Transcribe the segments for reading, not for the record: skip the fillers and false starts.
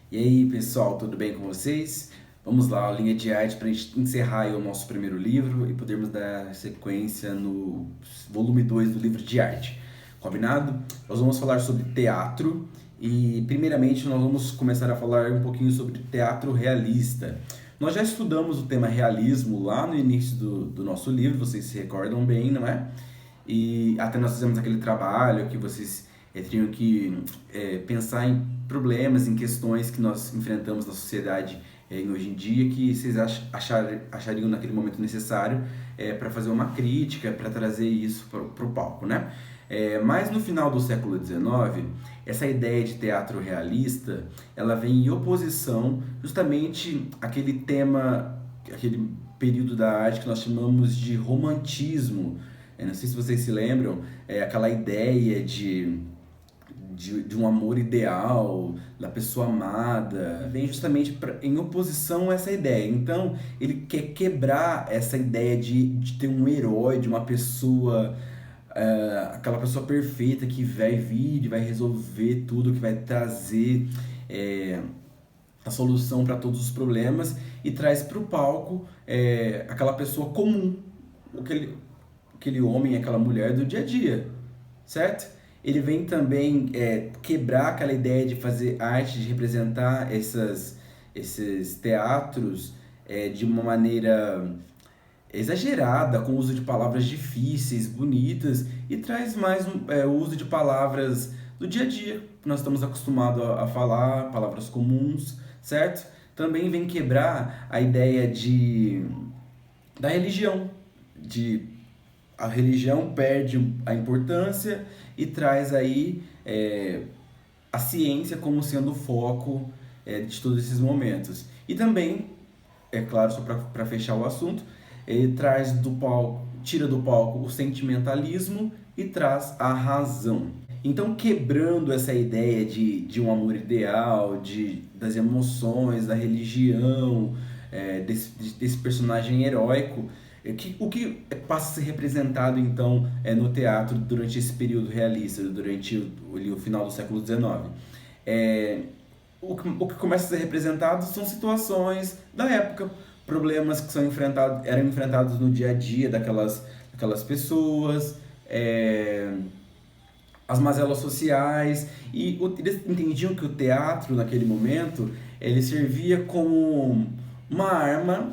E aí, pessoal, tudo bem com vocês? Vamos lá, a linha de arte para a gente encerrar aí o nosso primeiro livro e podermos dar sequência no volume 2 do livro de arte. Combinado? Nós vamos falar sobre teatro e, primeiramente, nós vamos começar a falar um pouquinho sobre teatro realista. Nós já estudamos o tema realismo lá no início do nosso livro, vocês se recordam bem, não é? E até nós fizemos aquele trabalho que vocês teriam que pensar em problemas, em questões que nós enfrentamos na sociedade hoje em dia, que vocês achariam naquele momento necessário para fazer uma crítica, para trazer isso para o palco, né? Mas no final do século XIX, essa ideia de teatro realista, ela vem em oposição justamente àquele tema, aquele período da arte que nós chamamos de romantismo. Não sei se vocês se lembram, aquela ideia de um amor ideal, da pessoa amada, vem justamente em oposição a essa ideia. Então, ele quer quebrar essa ideia de ter um herói, de uma pessoa, aquela pessoa perfeita que vai vir e vai resolver tudo, que vai trazer a solução para todos os problemas e traz para o palco aquela pessoa comum, aquele homem, aquela mulher do dia a dia, certo? Ele vem também quebrar aquela ideia de fazer arte, de representar esses teatros de uma maneira exagerada, com o uso de palavras difíceis, bonitas, e traz mais o uso de palavras do dia a dia, que nós estamos acostumados a falar, palavras comuns, certo? Também vem quebrar a ideia da religião, de a religião perde a importância e traz aí a ciência como sendo o foco de todos esses momentos. E também, é claro, só para fechar o assunto, ele traz do palco, tira do palco o sentimentalismo e traz a razão. Então, quebrando essa ideia de um amor ideal, das emoções, da religião, desse personagem heróico, o que passa a ser representado então no teatro durante esse período realista, durante o final do século XIX? O que começa a ser representado são situações da época, problemas que eram enfrentados no dia a dia daquelas pessoas, as mazelas sociais, e eles entendiam que o teatro naquele momento ele servia como uma arma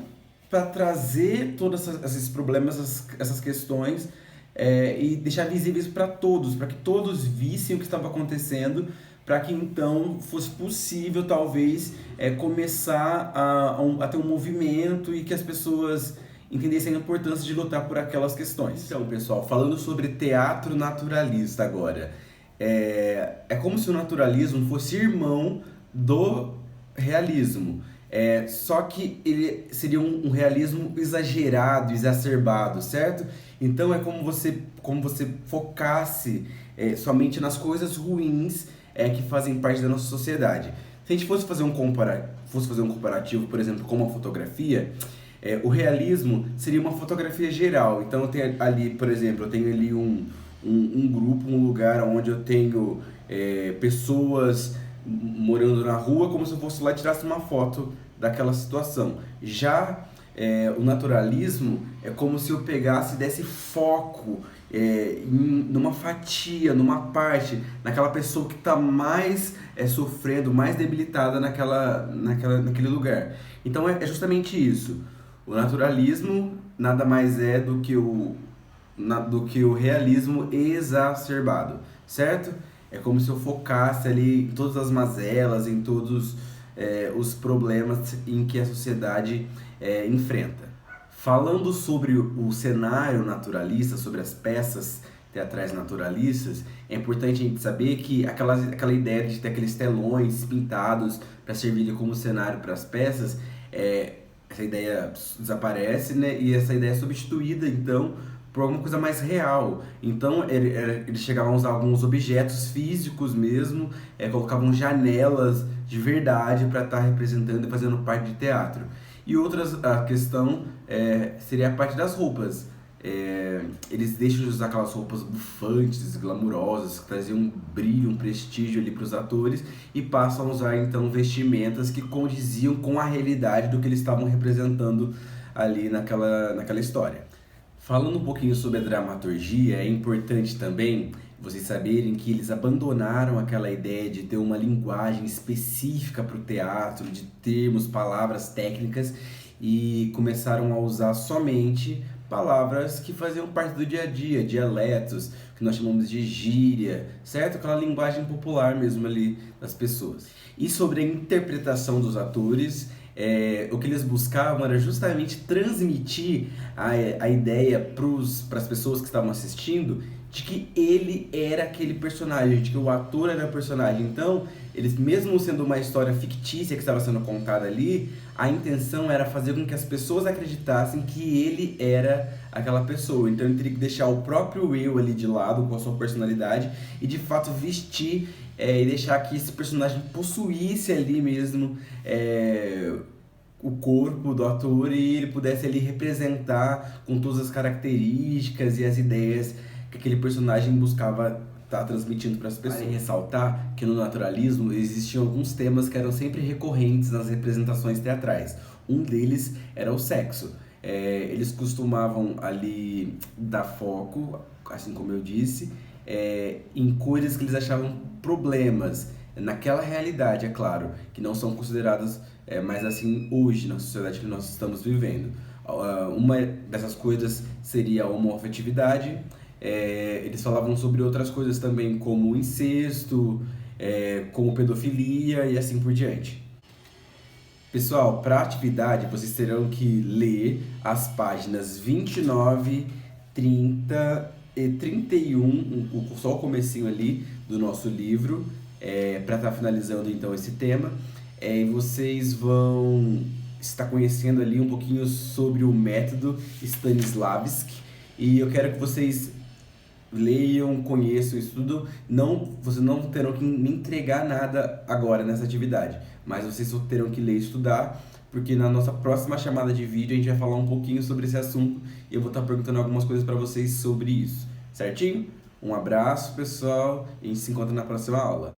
para trazer todos esses problemas, essas questões, e deixar visíveis para todos, para que todos vissem o que estava acontecendo, para que então fosse possível talvez começar a ter um movimento e que as pessoas entendessem a importância de lutar por aquelas questões. Então, pessoal, falando sobre teatro naturalista agora, é como se o naturalismo fosse irmão do realismo. Só que ele seria um realismo exagerado, exacerbado, certo? Então é como você focasse somente nas coisas ruins que fazem parte da nossa sociedade. Se a gente fosse fazer um comparativo, por exemplo, com uma fotografia, o realismo seria uma fotografia geral. Então eu tenho ali, por exemplo, eu tenho ali um grupo, um lugar onde eu tenho pessoas morando na rua, como se eu fosse lá e tirasse uma foto daquela situação. Já o naturalismo é como se eu pegasse e desse foco numa fatia, numa parte, naquela pessoa que está mais sofrendo, mais debilitada naquele lugar. Então é justamente isso. O naturalismo nada mais é do que o realismo exacerbado, certo? É como se eu focasse ali em todas as mazelas, em todos os problemas em que a sociedade enfrenta. Falando sobre o cenário naturalista, sobre as peças teatrais naturalistas, é importante a gente saber que aquela ideia de ter aqueles telões pintados para servir como cenário para as peças, essa ideia desaparece, né? E essa ideia é substituída, então, por alguma coisa mais real. Então, eles chegavam a usar alguns objetos físicos mesmo, colocavam janelas de verdade para estar representando e fazendo parte de teatro. E a questão seria a parte das roupas. Eles deixam de usar aquelas roupas bufantes, glamourosas, que traziam um brilho, um prestígio ali para os atores, e passam a usar então vestimentas que condiziam com a realidade do que eles estavam representando ali naquela história. Falando um pouquinho sobre a dramaturgia, é importante também vocês saberem que eles abandonaram aquela ideia de ter uma linguagem específica para o teatro, de termos, palavras técnicas, e começaram a usar somente palavras que faziam parte do dia a dia, dialetos, que nós chamamos de gíria, certo? Aquela linguagem popular mesmo ali das pessoas. E sobre a interpretação dos atores, o que eles buscavam era justamente transmitir a ideia para as pessoas que estavam assistindo de que ele era aquele personagem, de que o ator era o personagem. Então, eles, mesmo sendo uma história fictícia que estava sendo contada ali, a intenção era fazer com que as pessoas acreditassem que ele era aquela pessoa. Então, ele teria que deixar o próprio eu ali de lado, com a sua personalidade, e de fato vestir e deixar que esse personagem possuísse ali mesmo o corpo do ator, e ele pudesse ali representar com todas as características e as ideias que aquele personagem buscava estar transmitindo para as pessoas. Vale ressaltar que no naturalismo existiam alguns temas que eram sempre recorrentes nas representações teatrais. Um deles era o sexo. Eles costumavam ali dar foco, assim como eu disse, em coisas que eles achavam problemas naquela realidade, é claro, que não são consideradas mais assim hoje na sociedade que nós estamos vivendo. Uma dessas coisas seria a homoafetividade. Eles falavam sobre outras coisas também, como incesto, como pedofilia e assim por diante. Pessoal, para a atividade vocês terão que ler as páginas 29, 30 e 31, só o comecinho ali do nosso livro, para estar finalizando então esse tema. E vocês vão estar conhecendo ali um pouquinho sobre o método Stanislavski, e eu quero que vocês leiam, conheçam isso tudo. Vocês não terão que me entregar nada agora nessa atividade, mas vocês só terão que ler e estudar, porque na nossa próxima chamada de vídeo a gente vai falar um pouquinho sobre esse assunto e eu vou estar perguntando algumas coisas para vocês sobre isso, certinho? Um abraço, pessoal, e a gente se encontra na próxima aula.